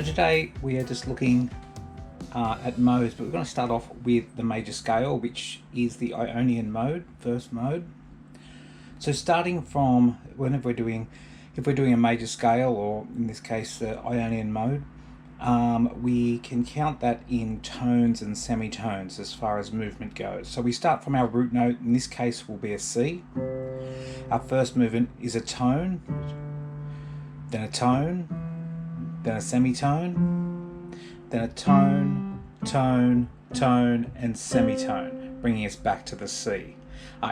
So today we are just looking at modes, but we're going to start off with the major scale, which is the Ionian mode, first mode. So starting from if we're doing a major scale, or in this case the Ionian mode, we can count that in tones and semitones as far as movement goes. So we start from our root note, in this case will be a C. Our first movement is a tone, then a tone, then a semitone, then a tone, tone, tone, and semitone, bringing us back to the C.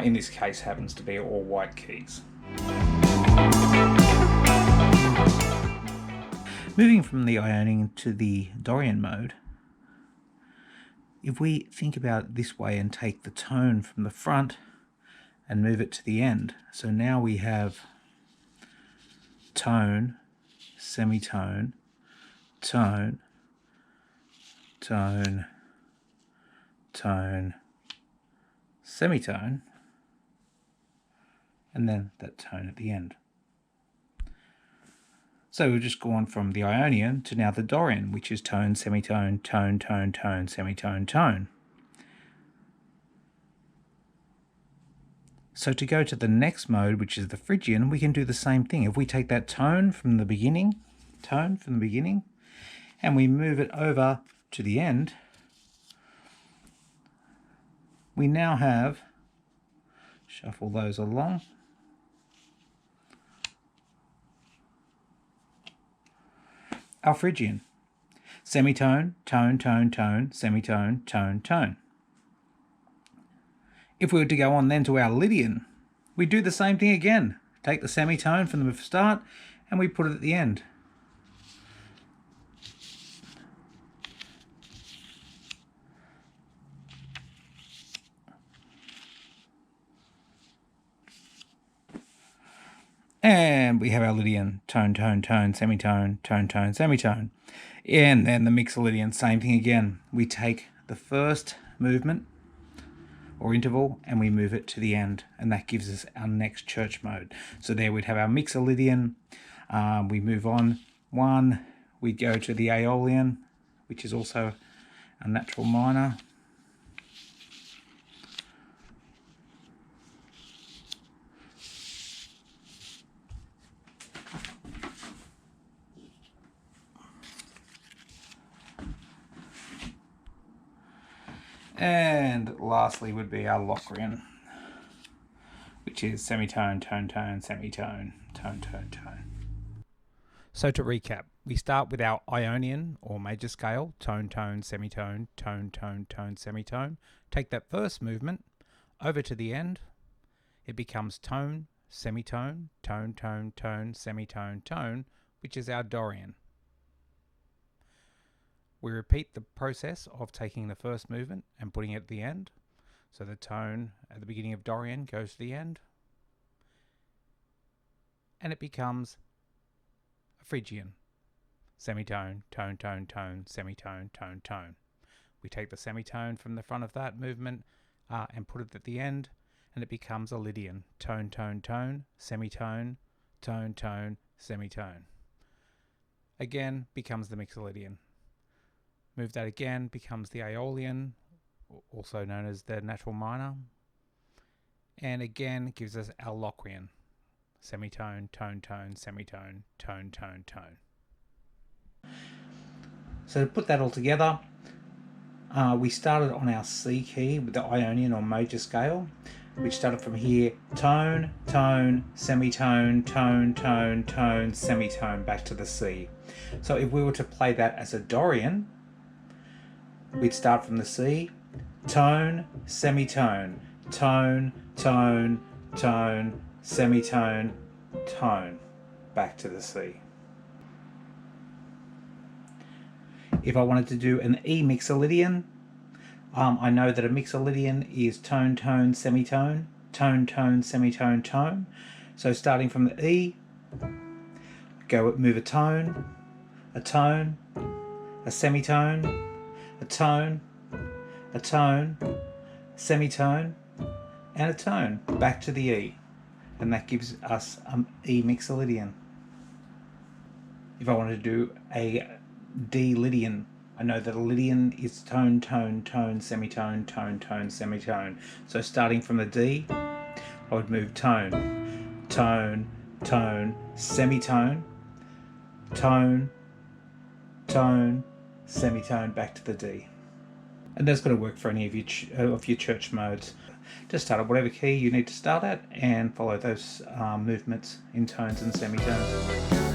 In this case happens to be all white keys. Moving from the Ionian to the Dorian mode, if we think about it this way and take the tone from the front and move it to the end, so now we have tone, semitone, tone, tone, tone, semitone, and then that tone at the end. So we've just gone from the Ionian to now the Dorian, which is tone, semitone, tone, tone, tone, semitone, tone. So to go to the next mode, which is the Phrygian, we can do the same thing. If we take that tone from the beginning, and we move it over to the end, we now have, shuffle those along, our Phrygian. Semitone, tone, tone, tone, semitone, tone, tone. If we were to go on then to our Lydian, we do the same thing again. Take the semitone from the start and we put it at the end. And we have our Lydian, tone, tone, tone, semitone, tone, tone, semitone. And then the Mixolydian, same thing again. We take the first movement or interval and we move it to the end, and that gives us our next church mode. So there we'd have our Mixolydian. We move on one, we go to the Aeolian, which is also a natural minor. And lastly would be our Locrian, which is semitone, tone, tone, semitone, tone, tone, tone. So to recap, we start with our Ionian or major scale, tone, tone, semitone, tone, tone, tone, semitone. Take that first movement over to the end. It becomes tone, semitone, tone, tone, tone, semitone, tone, which is our Dorian. We repeat the process of taking the first movement and putting it at the end. So the tone at the beginning of Dorian goes to the end. And it becomes a Phrygian. Semitone, tone, tone, tone, semitone, tone, tone. We take the semitone from the front of that movement and put it at the end, and it becomes a Lydian. Tone, tone, tone, semitone, tone, tone, semitone. Again, becomes the Mixolydian. Move that again, becomes the Aeolian, also known as the natural minor. And again, gives us our Locrian. Semitone, tone, tone, semitone, tone, tone, tone. So to put that all together, we started on our C key with the Ionian or major scale, which started from here, tone, tone, semitone, tone, tone, tone, semitone, back to the C. So if we were to play that as a Dorian, we'd start from the C, tone, semitone, tone, tone, tone, semitone, tone, back to the C. If I wanted to do an E Mixolydian, I know that a Mixolydian is tone, tone, semitone, tone, tone, semitone, tone. So starting from the E, move a tone, a semitone, a tone, semitone, and a tone, back to the E. And that gives us an E Mixolydian. If I wanted to do a D Lydian. I know that a Lydian is tone, tone, tone, semitone, tone, tone, semitone. So starting from the D, I would move tone, tone, tone, semitone, tone, tone, semitone, back to the D. And that's going to work for any of your church modes. Just start at whatever key you need to start at and follow those movements in tones and semitones.